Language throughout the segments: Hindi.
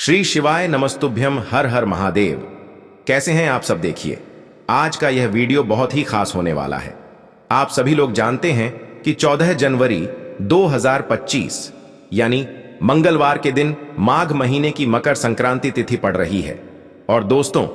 श्री शिवाय नमस्तुभ्यम, हर हर महादेव। कैसे हैं आप सब? देखिए, आज का यह वीडियो बहुत ही खास होने वाला है। आप सभी लोग जानते हैं कि 14 जनवरी 2025 यानी मंगलवार के दिन माघ महीने की मकर संक्रांति तिथि पड़ रही है। और दोस्तों,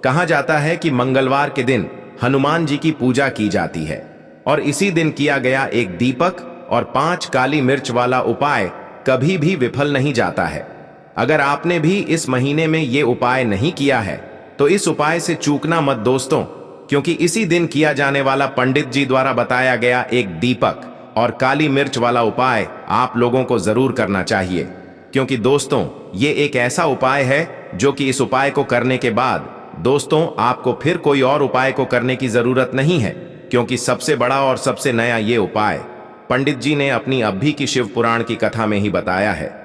कहा जाता है कि मंगलवार के दिन हनुमान जी की पूजा की जाती है और इसी दिन किया गया एक दीपक और 5 काली मिर्च वाला उपाय कभी भी विफल नहीं जाता है। अगर आपने भी इस महीने में ये उपाय नहीं किया है तो इस उपाय से चूकना मत दोस्तों, क्योंकि इसी दिन किया जाने वाला पंडित जी द्वारा बताया गया एक दीपक और काली मिर्च वाला उपाय आप लोगों को जरूर करना चाहिए। क्योंकि दोस्तों, ये एक ऐसा उपाय है जो कि इस उपाय को करने के बाद दोस्तों आपको फिर कोई और उपाय को करने की जरूरत नहीं है, क्योंकि सबसे बड़ा और सबसे नया ये उपाय पंडित जी ने अपनी अभी की शिव पुराण की कथा में ही बताया है।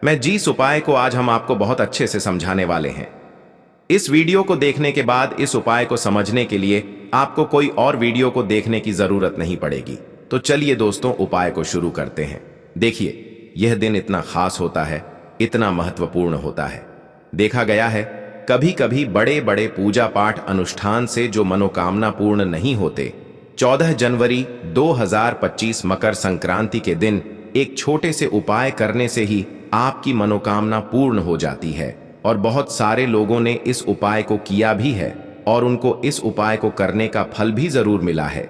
मैं जिस उपाय को आज हम आपको बहुत अच्छे से समझाने वाले हैं, इस वीडियो को देखने के बाद इस उपाय को समझने के लिए आपको कोई और वीडियो को देखने की जरूरत नहीं पड़ेगी। तो चलिए दोस्तों, उपाय को शुरू करते हैं। देखिए, यह दिन इतना खास होता है, इतना महत्वपूर्ण होता है। देखा गया है कभी कभी बड़े बड़े पूजा पाठ अनुष्ठान से जो मनोकामना पूर्ण नहीं होते, 14 जनवरी 2025 मकर संक्रांति के दिन एक छोटे से उपाय करने से ही आपकी मनोकामना पूर्ण हो जाती है। और बहुत सारे लोगों ने इस उपाय को किया भी है और उनको इस उपाय को करने का फल भी जरूर मिला है।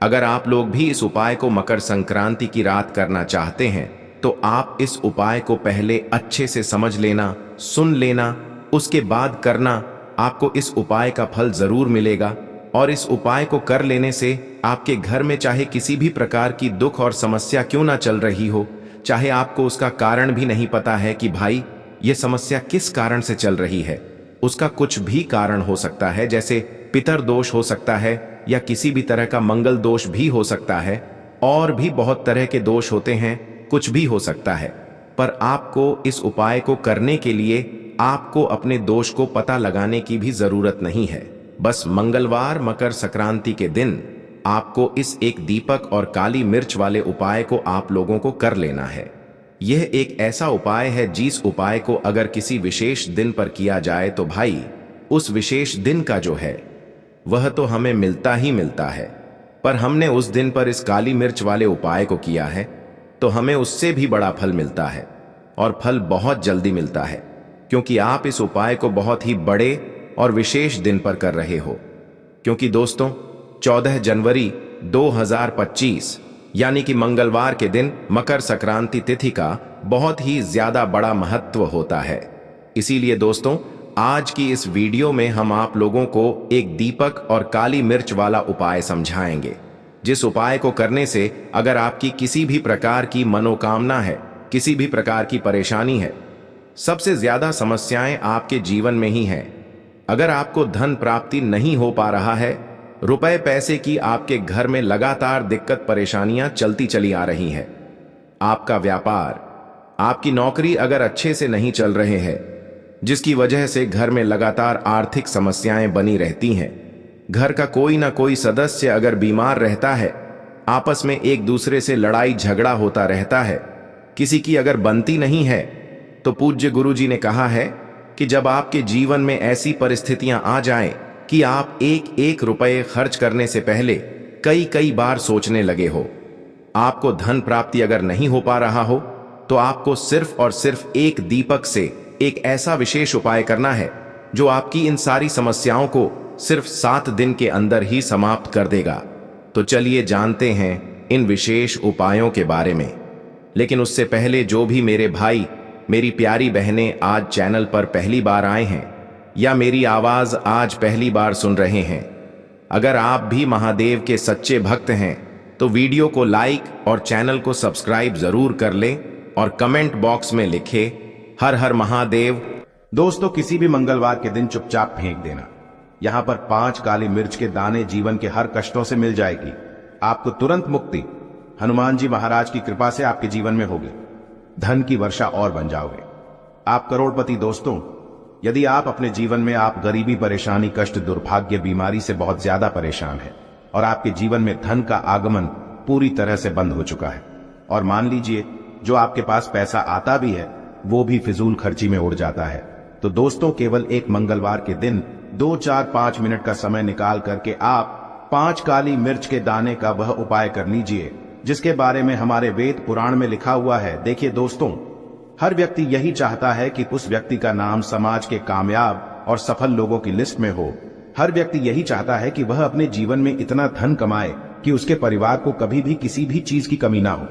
अगर आप लोग भी इस उपाय को मकर संक्रांति की रात करना चाहते हैं तो आप इस उपाय को पहले अच्छे से समझ लेना, सुन लेना, उसके बाद करना। आपको इस उपाय का फल जरूर मिलेगा और इस उपाय को कर लेने से आपके घर में चाहे किसी भी प्रकार की दुख और समस्या क्यों ना चल रही हो, चाहे आपको उसका कारण भी नहीं पता है कि भाई ये समस्या किस कारण से चल रही है, उसका कुछ भी कारण हो सकता है, जैसे पितर दोष हो सकता है या किसी भी तरह का मंगल दोष भी हो सकता है, और भी बहुत तरह के दोष होते हैं, कुछ भी हो सकता है। पर आपको इस उपाय को करने के लिए आपको अपने दोष को पता लगाने की भी जरूरत नहीं है। बस मंगलवार मकर संक्रांति के दिन आपको इस एक दीपक और काली मिर्च वाले उपाय को आप लोगों को कर लेना है। यह एक ऐसा उपाय है जिस उपाय को अगर किसी विशेष दिन पर किया जाए तो भाई उस विशेष दिन का जो है वह तो हमें मिलता ही मिलता है, पर हमने उस दिन पर इस काली मिर्च वाले उपाय को किया है तो हमें उससे भी बड़ा फल मिलता है, और फल बहुत जल्दी मिलता है, क्योंकि आप इस उपाय को बहुत ही बड़े और विशेष दिन पर कर रहे हो। क्योंकि दोस्तों, 14 जनवरी 2025 यानी कि मंगलवार के दिन मकर संक्रांति तिथि का बहुत ही ज्यादा बड़ा महत्व होता है। इसीलिए दोस्तों, आज की इस वीडियो में हम आप लोगों को एक दीपक और काली मिर्च वाला उपाय समझाएंगे, जिस उपाय को करने से अगर आपकी किसी भी प्रकार की मनोकामना है, किसी भी प्रकार की परेशानी है, सबसे ज्यादा समस्याएं आपके जीवन में ही हैं। अगर आपको धन प्राप्ति नहीं हो पा रहा है, रुपए पैसे की आपके घर में लगातार दिक्कत परेशानियां चलती चली आ रही हैं, आपका व्यापार, आपकी नौकरी अगर अच्छे से नहीं चल रहे हैं, जिसकी वजह से घर में लगातार आर्थिक समस्याएं बनी रहती हैं, घर का कोई ना कोई सदस्य अगर बीमार रहता है, आपस में एक दूसरे से लड़ाई झगड़ा होता रहता है, किसी की अगर बनती नहीं है, तो पूज्य गुरु जी ने कहा है कि जब आपके जीवन में ऐसी परिस्थितियां आ जाएं कि आप एक एक रुपये खर्च करने से पहले कई कई बार सोचने लगे हो, आपको धन प्राप्ति अगर नहीं हो पा रहा हो, तो आपको सिर्फ और सिर्फ एक दीपक से एक ऐसा विशेष उपाय करना है जो आपकी इन सारी समस्याओं को सिर्फ 7 दिन के अंदर ही समाप्त कर देगा। तो चलिए जानते हैं इन विशेष उपायों के बारे में। लेकिन उससे पहले जो भी मेरे भाई, मेरी प्यारी बहनें आज चैनल पर पहली बार आए हैं या मेरी आवाज आज पहली बार सुन रहे हैं, अगर आप भी महादेव के सच्चे भक्त हैं तो वीडियो को लाइक और चैनल को सब्सक्राइब जरूर कर लें और कमेंट बॉक्स में लिखे हर हर महादेव। दोस्तों, किसी भी मंगलवार के दिन चुपचाप फेंक देना। यहाँ पर 5 काली मिर्च के दाने जीवन के हर कष्टों से मिल जाएगी। आपको तुरंत मुक्ति हनुमान जी महाराज की कृपा से आपके जीवन में होगी। धन की वर्षा और बन जाओगे, आप करोड़पति। दोस्तों, यदि आप अपने जीवन में आप गरीबी, परेशानी, कष्ट, दुर्भाग्य, बीमारी से बहुत ज्यादा परेशान हैं और आपके जीवन में धन का आगमन पूरी तरह से बंद हो चुका है, और मान लीजिए जो आपके पास पैसा आता भी है वो भी फिजूल खर्ची में उड़ जाता है। तो दोस्तों, केवल एक मंगलवार के दिन 2, 4, 5 मिनट का समय निकाल करके आप 5 काली मिर्च के दाने का वह उपाय कर लीजिए जिसके बारे में हमारे वेद पुराण में लिखा हुआ है। देखिए दोस्तों, हर व्यक्ति यही चाहता है कि उस व्यक्ति का नाम समाज के कामयाब और सफल लोगों की लिस्ट में हो। हर व्यक्ति यही चाहता है कि वह अपने जीवन में इतना धन कमाए कि उसके परिवार को कभी भी किसी भी चीज की कमी ना हो।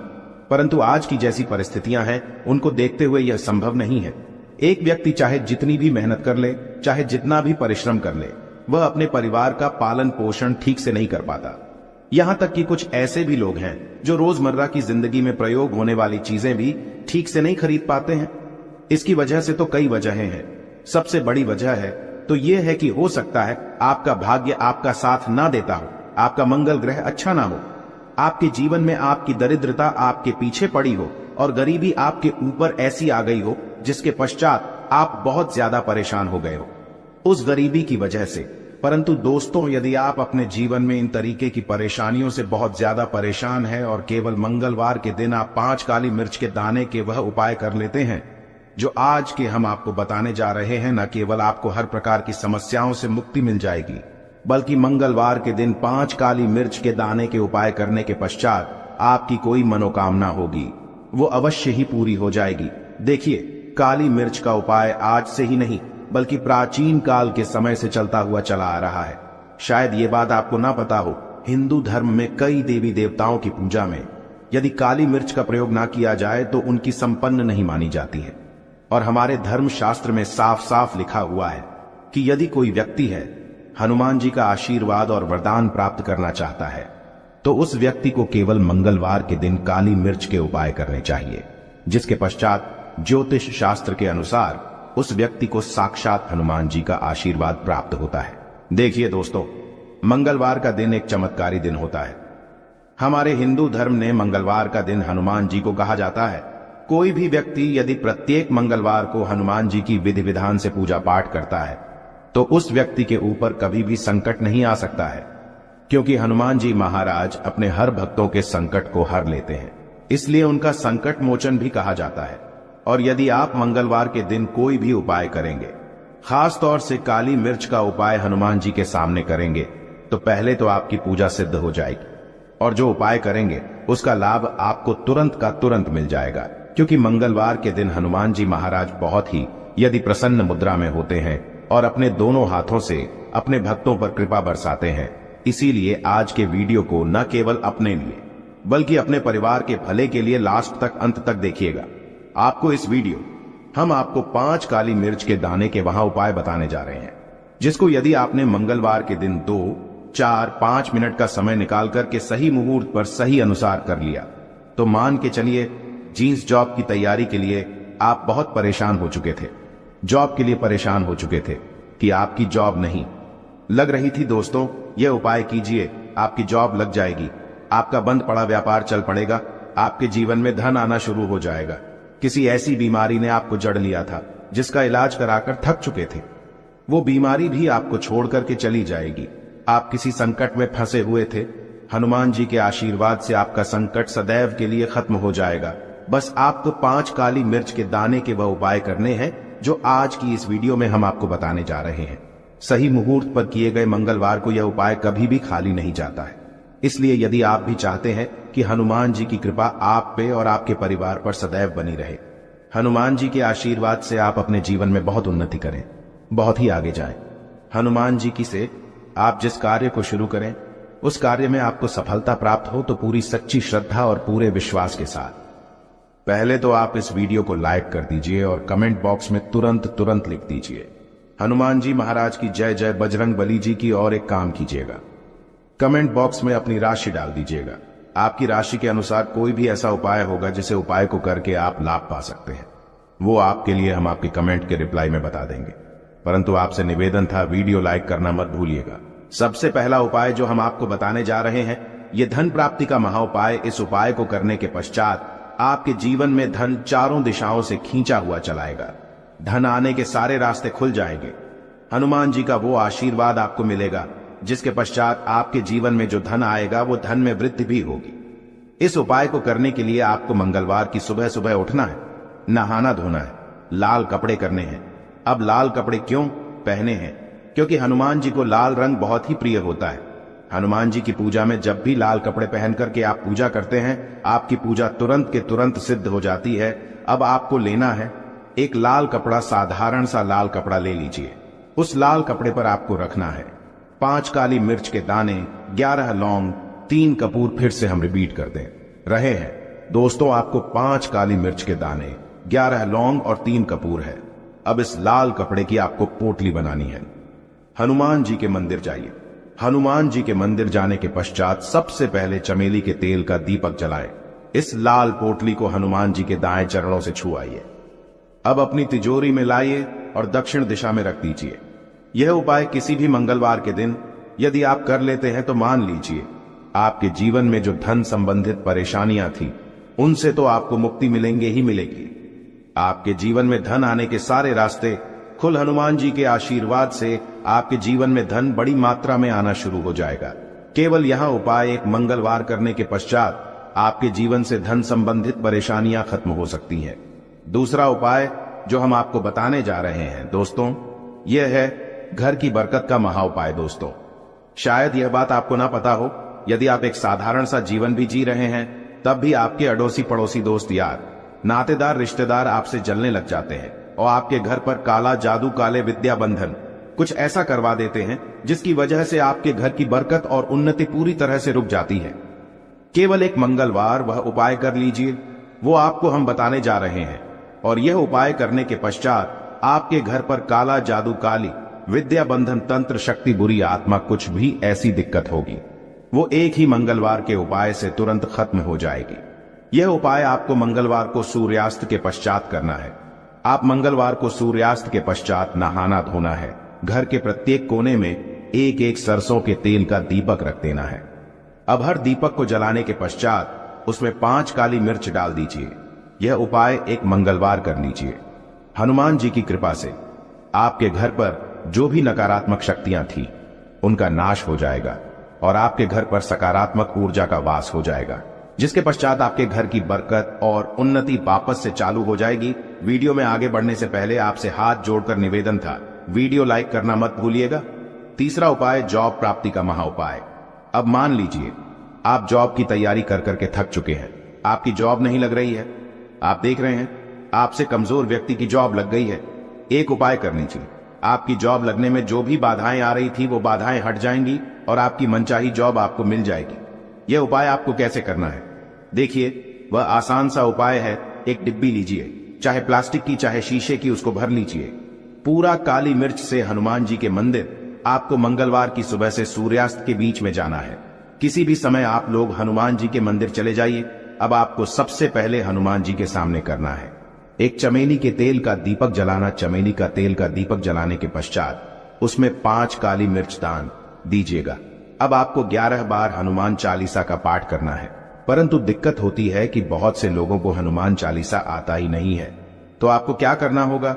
परंतु आज की जैसी परिस्थितियां हैं, उनको देखते हुए यह संभव नहीं है। एक व्यक्ति चाहे जितनी भी मेहनत कर ले, चाहे जितना भी परिश्रम कर ले, वह अपने परिवार का पालन पोषण ठीक से नहीं कर पाता। यहां तक कि कुछ ऐसे भी लोग हैं जो रोजमर्रा की जिंदगी में प्रयोग होने वाली चीजें भी ठीक से नहीं खरीद पाते हैं। इसकी वजह से तो कई वजहें हैं। सबसे बड़ी वजह है तो यह है कि हो सकता है आपका भाग्य आपका साथ ना देता हो, आपका मंगल ग्रह अच्छा ना हो, आपके जीवन में आपकी दरिद्रता आपके पीछे पड़ी हो और गरीबी आपके ऊपर ऐसी आ गई हो जिसके पश्चात आप बहुत ज्यादा परेशान हो गए हो उस गरीबी की वजह से। परंतु दोस्तों, यदि आप अपने जीवन में इन तरीके की परेशानियों से बहुत ज्यादा परेशान हैं और केवल मंगलवार के दिन आप 5 काली मिर्च के दाने के वह उपाय कर लेते हैं जो आज के हम आपको बताने जा रहे हैं, न केवल आपको हर प्रकार की समस्याओं से मुक्ति मिल जाएगी, बल्कि मंगलवार के दिन 5 काली मिर्च के दाने के उपाय करने के पश्चात आपकी कोई मनोकामना होगी वो अवश्य ही पूरी हो जाएगी। देखिए, काली मिर्च का उपाय आज से ही नहीं बल्कि प्राचीन काल के समय से चलता हुआ चला आ रहा है। शायद ये बात आपको ना पता हो, हिंदू धर्म में कई देवी देवताओं की पूजा में यदि काली मिर्च का प्रयोग ना किया जाए तो उनकी संपन्न नहीं मानी जाती है। और हमारे धर्म शास्त्र में साफ साफ लिखा हुआ है कि यदि कोई व्यक्ति है हनुमान जी का आशीर्वाद और वरदान प्राप्त करना चाहता है तो उस व्यक्ति को केवल मंगलवार के दिन काली मिर्च के उपाय करने चाहिए, जिसके पश्चात ज्योतिष शास्त्र के अनुसार उस व्यक्ति को साक्षात हनुमान जी का आशीर्वाद प्राप्त होता है। देखिए दोस्तों, मंगलवार का दिन एक चमत्कारी दिन होता है। हमारे हिंदू धर्म ने मंगलवार का दिन हनुमान जी को कहा जाता है। कोई भी व्यक्ति यदि प्रत्येक मंगलवार को हनुमान जी की विधि विधान से पूजा पाठ करता है तो उस व्यक्ति के ऊपर कभी भी संकट नहीं आ सकता है, क्योंकि हनुमान जी महाराज अपने हर भक्तों के संकट को हर लेते हैं, इसलिए उनका संकट मोचन भी कहा जाता है। और यदि आप मंगलवार के दिन कोई भी उपाय करेंगे, खास तौर से काली मिर्च का उपाय हनुमान जी के सामने करेंगे, तो पहले तो आपकी पूजा सिद्ध हो जाएगी और जो उपाय करेंगे उसका लाभ आपको तुरंत का तुरंत मिल जाएगा, क्योंकि मंगलवार के दिन हनुमान जी महाराज बहुत ही यदि प्रसन्न मुद्रा में होते हैं और अपने दोनों हाथों से अपने भक्तों पर कृपा बरसाते हैं। इसीलिए आज के वीडियो को न केवल अपने लिए बल्कि अपने परिवार के भले के लिए लास्ट तक अंत तक देखिएगा। आपको इस वीडियो हम आपको 5 काली मिर्च के दाने के वहां उपाय बताने जा रहे हैं, जिसको यदि आपने मंगलवार के दिन 2, 4, 5 मिनट का समय निकाल करके सही मुहूर्त पर सही अनुसार कर लिया तो मान के चलिए जींस जॉब की तैयारी के लिए आप बहुत परेशान हो चुके थे, जॉब के लिए परेशान हो चुके थे कि आपकी जॉब नहीं लग रही थी। दोस्तों, यह उपाय कीजिए, आपकी जॉब लग जाएगी, आपका बंद पड़ा व्यापार चल पड़ेगा, आपके जीवन में धन आना शुरू हो जाएगा। किसी ऐसी बीमारी ने आपको जड़ लिया था जिसका इलाज कराकर थक चुके थे, वो बीमारी भी आपको छोड़ करके चली जाएगी। आप किसी संकट में फंसे हुए थे, हनुमान जी के आशीर्वाद से आपका संकट सदैव के लिए खत्म हो जाएगा। बस आपको 5 काली मिर्च के दाने के वह उपाय करने हैं जो आज की इस वीडियो में हम आपको बताने जा रहे हैं। सही मुहूर्त पर किए गए मंगलवार को यह उपाय कभी भी खाली नहीं जाता है। इसलिए यदि आप भी चाहते हैं कि हनुमान जी की कृपा आप पे और आपके परिवार पर सदैव बनी रहे, हनुमान जी के आशीर्वाद से आप अपने जीवन में बहुत उन्नति करें, बहुत ही आगे जाएं। हनुमान जी की से आप जिस कार्य को शुरू करें उस कार्य में आपको सफलता प्राप्त हो तो पूरी सच्ची श्रद्धा और पूरे विश्वास के साथ पहले तो आप इस वीडियो को लाइक कर दीजिए और कमेंट बॉक्स में तुरंत लिख दीजिए हनुमान जी महाराज की जय जय, बजरंग बली जी की। और एक काम कीजिएगा, कमेंट बॉक्स में अपनी राशि डाल दीजिएगा। आपकी राशि के अनुसार कोई भी ऐसा उपाय होगा जिसे उपाय को करके आप लाभ पा सकते हैं, वो आपके लिए हम आपके कमेंट के रिप्लाई में बता देंगे। परंतु आपसे निवेदन था, वीडियो लाइक करना मत भूलिएगा। सबसे पहला उपाय जो हम आपको बताने जा रहे हैं, ये धन प्राप्ति का महाउपाय। इस उपाय को करने के पश्चात आपके जीवन में धन चारों दिशाओं से खींचा हुआ चलाएगा, धन आने के सारे रास्ते खुल जाएंगे, हनुमान जी का वो आशीर्वाद आपको मिलेगा जिसके पश्चात आपके जीवन में जो धन आएगा वो धन में वृद्धि भी होगी। इस उपाय को करने के लिए आपको मंगलवार की सुबह सुबह उठना है, नहाना धोना है लाल कपड़े करने हैं। अब लाल कपड़े क्यों पहने हैं? क्योंकि हनुमान जी को लाल रंग बहुत ही प्रिय होता है। हनुमान जी की पूजा में जब भी लाल कपड़े पहन करके आप पूजा करते हैं, आपकी पूजा तुरंत के तुरंत सिद्ध हो जाती है। अब आपको लेना है एक लाल कपड़ा, साधारण सा लाल कपड़ा ले लीजिए। उस लाल कपड़े पर आपको रखना है 5 काली मिर्च के दाने, 11 लौंग, 3 कपूर। फिर से हम रिपीट कर दें रहे हैं दोस्तों, आपको 5 काली मिर्च के दाने, 11 लौंग और 3 कपूर है। अब इस लाल कपड़े की आपको पोटली बनानी है। हनुमान जी के मंदिर जाइए। हनुमान जी के मंदिर जाने के पश्चात सबसे पहले चमेली के तेल का दीपक जलाएं। इस लाल पोटली को हनुमान जी के दाएं चरणों से छुआइए। अब अपनी तिजोरी में लाइए और दक्षिण दिशा में रख दीजिए। यह उपाय किसी भी मंगलवार के दिन यदि आप कर लेते हैं तो मान लीजिए आपके जीवन में जो धन संबंधित परेशानियां थी उनसे तो आपको मुक्ति मिलेंगे ही मिलेगी। आपके जीवन में धन आने के सारे रास्ते खुल हनुमान जी के आशीर्वाद से आपके जीवन में धन बड़ी मात्रा में आना शुरू हो जाएगा। केवल यह उपाय एक मंगलवार करने के पश्चात आपके जीवन से धन संबंधित परेशानियां खत्म हो सकती हैं। दूसरा उपाय जो हम आपको बताने जा रहे हैं दोस्तों, यह है घर की बरकत का महा उपाय। दोस्तों, शायद यह बात आपको ना पता हो, यदि आप एक साधारण सा जीवन भी जी रहे हैं तब भी आपके अड़ोसी पड़ोसी, दोस्त यार, नातेदार, रिश्तेदार आपसे जलने लग जाते हैं और आपके घर पर काला जादू, काले विद्या बंधन कुछ ऐसा करवा देते हैं जिसकी वजह से आपके घर की बरकत और उन्नति पूरी तरह से रुक जाती है। केवल एक मंगलवार वह उपाय कर लीजिए, वो आपको हम बताने जा रहे हैं। और यह उपाय करने के पश्चात आपके घर पर काला जादू, काली विद्या बंधन, तंत्र शक्ति, बुरी आत्मा, कुछ भी ऐसी दिक्कत होगी वो एक ही मंगलवार के उपाय से तुरंत खत्म हो जाएगी। यह उपाय आपको मंगलवार को सूर्यास्त के पश्चात करना है। आप मंगलवार को सूर्यास्त के पश्चात नहाना धोना है। घर के प्रत्येक कोने में एक एक सरसों के तेल का दीपक रख देना है। अब हर दीपक को जलाने के पश्चात उसमें 5 काली मिर्च डाल दीजिए। यह उपाय एक मंगलवार कर लीजिए। हनुमान जी की कृपा से आपके घर पर जो भी नकारात्मक शक्तियां थी उनका नाश हो जाएगा और आपके घर पर सकारात्मक ऊर्जा का वास हो जाएगा, जिसके पश्चात आपके घर की बरकत और उन्नति वापस से चालू हो जाएगी। वीडियो में आगे बढ़ने से पहले आपसे हाथ जोड़कर निवेदन था, वीडियो लाइक करना मत भूलिएगा। तीसरा उपाय, जॉब प्राप्ति का महा उपाय। अब मान लीजिए आप जॉब की तैयारी कर करके थक चुके हैं, आपकी जॉब नहीं लग रही है, आप देख रहे हैं आपसे कमजोर व्यक्ति की जॉब लग गई है। एक उपाय कर लीजिए, आपकी जॉब लगने में जो भी बाधाएं आ रही थी वो बाधाएं हट जाएंगी और आपकी मनचाही जॉब आपको मिल जाएगी। यह उपाय आपको कैसे करना है देखिए, वह आसान सा उपाय है। एक डिब्बी लीजिए, चाहे प्लास्टिक की चाहे शीशे की, उसको भर लीजिए। पूरा काली मिर्च से हनुमान जी के मंदिर आपको मंगलवार की सुबह से सूर्यास्त के बीच में जाना है। किसी भी समय आप लोग हनुमान जी के मंदिर चले जाइए। अब आपको सबसे पहले हनुमान जी के सामने करना है एक चमेली के तेल का दीपक जलाना। चमेली का तेल का दीपक जलाने के पश्चात उसमें 5 काली मिर्च दान दीजिएगा। अब आपको 11 बार हनुमान चालीसा का पाठ करना है, परंतु दिक्कत होती है कि बहुत से लोगों को हनुमान चालीसा आता ही नहीं है। तो आपको क्या करना होगा,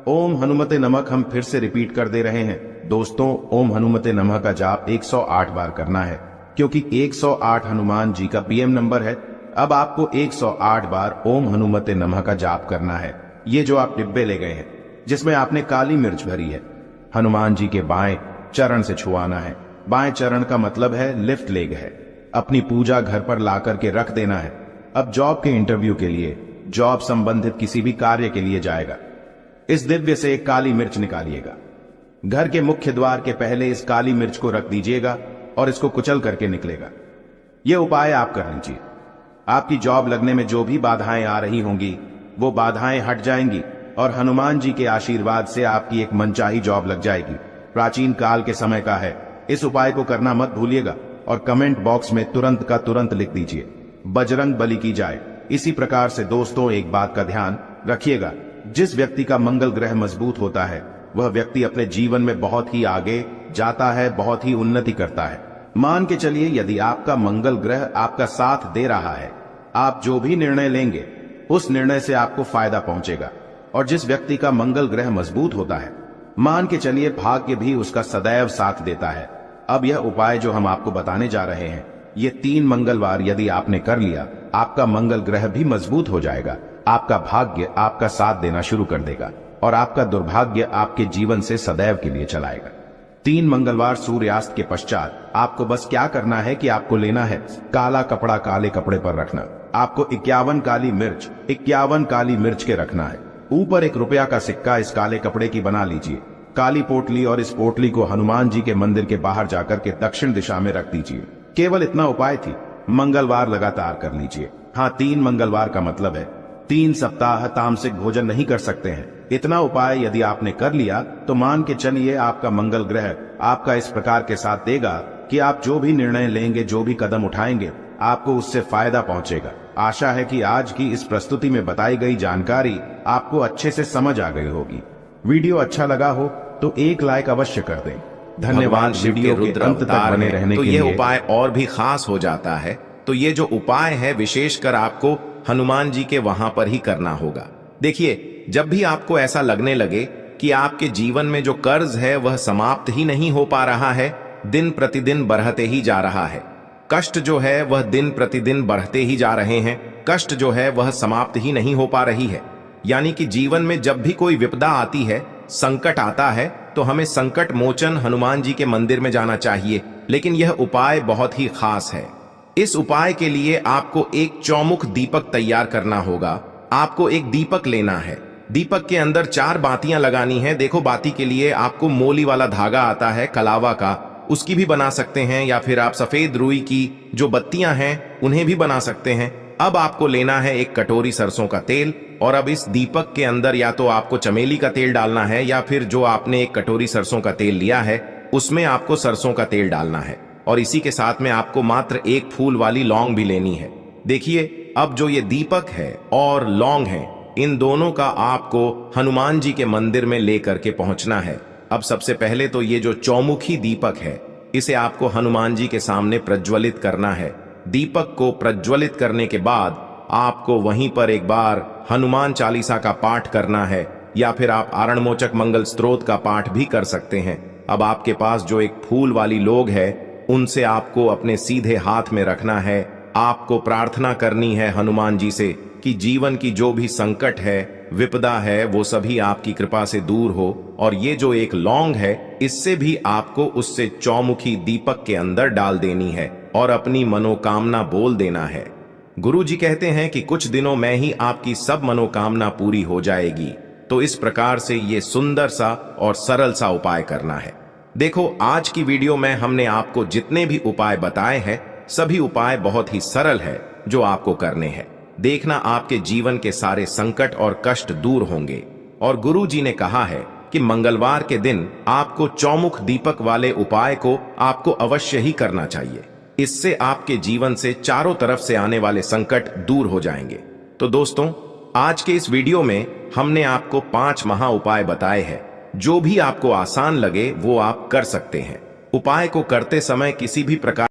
ओम हनुमते नमः हम फिर से रिपीट कर दे रहे हैं दोस्तों, ओम हनुमते नमः का जाप 108 बार करना है, क्योंकि 108 हनुमान जी का पीएम नंबर है। अब आपको 108 बार ओम हनुमते नमः का जाप करना है। ये जो आप डिब्बे ले गए हैं जिसमें आपने काली मिर्च भरी है, हनुमान जी के बाएं चरण से छुआना है। बाएं चरण का मतलब है लेफ्ट लेग है। अपनी पूजा घर पर ला करके रख देना है। अब जॉब के इंटरव्यू के लिए, जॉब संबंधित किसी भी कार्य के लिए जाएगा, इस दिव्य से एक काली मिर्च निकालिएगा। घर के मुख्य द्वार के पहले इस काली मिर्च को रख दीजिएगा और इसको कुचल करके निकलेगा। यह उपाय आप कर लीजिए। आपकी जॉब लगने में जो भी बाधाएं आ रही होंगी वो बाधाएं हट जाएंगी और हनुमान जी के आशीर्वाद से आपकी एक मनचाही जॉब लग जाएगी। प्राचीन काल के समय का है। इस उपाय को करना मत भूलिएगा और कमेंट बॉक्स में तुरंत का तुरंत लिख दीजिए, बजरंग बली की जाए। इसी प्रकार से दोस्तों एक बात का ध्यान रखिएगा, जिस व्यक्ति का मंगल ग्रह मजबूत होता है वह व्यक्ति अपने जीवन में बहुत ही आगे जाता है, बहुत ही उन्नति करता है। मान के चलिए यदि आपका मंगल ग्रह आपका साथ दे रहा है, आप जो भी निर्णय लेंगे उस निर्णय से आपको फायदा पहुंचेगा। और जिस व्यक्ति का मंगल ग्रह मजबूत होता है, मान के चलिए भाग्य भी उसका सदैव साथ देता है। अब यह उपाय जो हम आपको बताने जा रहे हैं, ये 3 मंगलवार यदि आपने कर लिया, आपका मंगल ग्रह भी मजबूत हो जाएगा। आपका भाग्य आपका साथ देना शुरू कर देगा और आपका दुर्भाग्य आपके जीवन से सदैव के लिए चलाएगा। 3 मंगलवार सूर्यास्त के पश्चात आपको बस क्या करना है कि आपको लेना है काला कपड़ा काले कपड़े पर रखना। आपको 51 काली मिर्च के रखना है। ऊपर 1 रुपया का सिक्का इस काले कपड़े की बना लीजिए, काली पोटली, और इस पोटली को हनुमान जी के मंदिर के बाहर जाकर के दक्षिण दिशा में रख दीजिए। केवल इतना उपाय थी, मंगलवार लगातार कर लीजिए। हाँ, 3 मंगलवार का मतलब है 3 सप्ताह तामसिक भोजन नहीं कर सकते हैं। इतना उपाय यदि आपने कर लिया तो मान के चलिए आपका मंगल ग्रह आपका इस प्रकार के साथ देगा कि आप जो भी निर्णय लेंगे, जो भी कदम उठाएंगे, आपको उससे फायदा पहुंचेगा। आशा है कि आज की इस प्रस्तुति में बताई गई जानकारी आपको अच्छे से समझ आ गई होगी। वीडियो अच्छा लगा हो तो एक लाइक अवश्य कर दें। धन्यवाद वीडियो के अंत तक बने रहने तो के ये लिए। उपाय और भी खास हो जाता है। तो ये जो उपाय है विशेषकर आपको हनुमान जी के वहां पर ही करना होगा। देखिए, जब भी आपको ऐसा लगने लगे कि आपके जीवन में जो कर्ज है वह समाप्त ही नहीं हो पा रहा है, दिन प्रतिदिन बढ़ते ही जा रहा है, कष्ट जो है वह दिन प्रतिदिन बढ़ते ही जा रहे हैं, कष्ट जो है वह समाप्त ही नहीं हो पा रही है, यानी कि जीवन में जब भी कोई विपदा आती है, संकट आता है, तो हमें संकट मोचन हनुमान जी के मंदिर में जाना चाहिए। लेकिन यह उपाय बहुत ही खास है। इस उपाय के लिए आपको एक चौमुख दीपक तैयार करना होगा। आपको एक दीपक लेना है, दीपक के अंदर 4 बातियां लगानी है। देखो, बाती के लिए आपको मोली वाला धागा आता है कलावा का, उसकी भी बना सकते हैं, या फिर आप सफेद रुई की जो बत्तियां हैं उन्हें भी बना सकते हैं। अब आपको लेना है एक कटोरी सरसों का तेल, और अब इस दीपक के अंदर या तो आपको चमेली का तेल डालना है, या फिर जो आपने एक कटोरी सरसों का तेल लिया है उसमें आपको सरसों का तेल डालना है। और इसी के साथ में आपको मात्र 1 फूल वाली लौंग भी लेनी है। देखिए, अब जो ये दीपक है और लौंग है, इन दोनों का आपको हनुमान जी के मंदिर में लेकर के पहुंचना है। अब सबसे पहले तो ये जो चौमुखी दीपक है, इसे आपको हनुमान जी के सामने प्रज्वलित करना है। दीपक को प्रज्वलित करने के बाद आपको वहीं पर एक बार हनुमान चालीसा का पाठ करना है, या फिर आप आरणमोचक मंगल स्तोत्र का पाठ भी कर सकते हैं। अब आपके पास जो एक फूल वाली लोग है, उनसे आपको अपने सीधे हाथ में रखना है। आपको प्रार्थना करनी है हनुमान जी से कि जीवन की जो भी संकट है, विपदा है, वो सभी आपकी कृपा से दूर हो। और ये जो एक लौंग है, इससे भी आपको उससे चौमुखी दीपक के अंदर डाल देनी है और अपनी मनोकामना बोल देना है। गुरु जी कहते हैं कि कुछ दिनों में ही आपकी सब मनोकामना पूरी हो जाएगी। तो इस प्रकार से ये सुंदर सा और सरल सा उपाय करना है। देखो, आज की वीडियो में हमने आपको जितने भी उपाय बताए हैं, सभी उपाय बहुत ही सरल है जो आपको करने हैं। देखना, आपके जीवन के सारे संकट और कष्ट दूर होंगे। और गुरु जी ने कहा है कि मंगलवार के दिन आपको चौमुख दीपक वाले उपाय को आपको अवश्य ही करना चाहिए। इससे आपके जीवन से चारों तरफ से आने वाले संकट दूर हो जाएंगे। तो दोस्तों, आज के इस वीडियो में हमने आपको 5 महा उपाय बताए हैं। जो भी आपको आसान लगे वो आप कर सकते हैं। उपाय को करते समय किसी भी प्रकार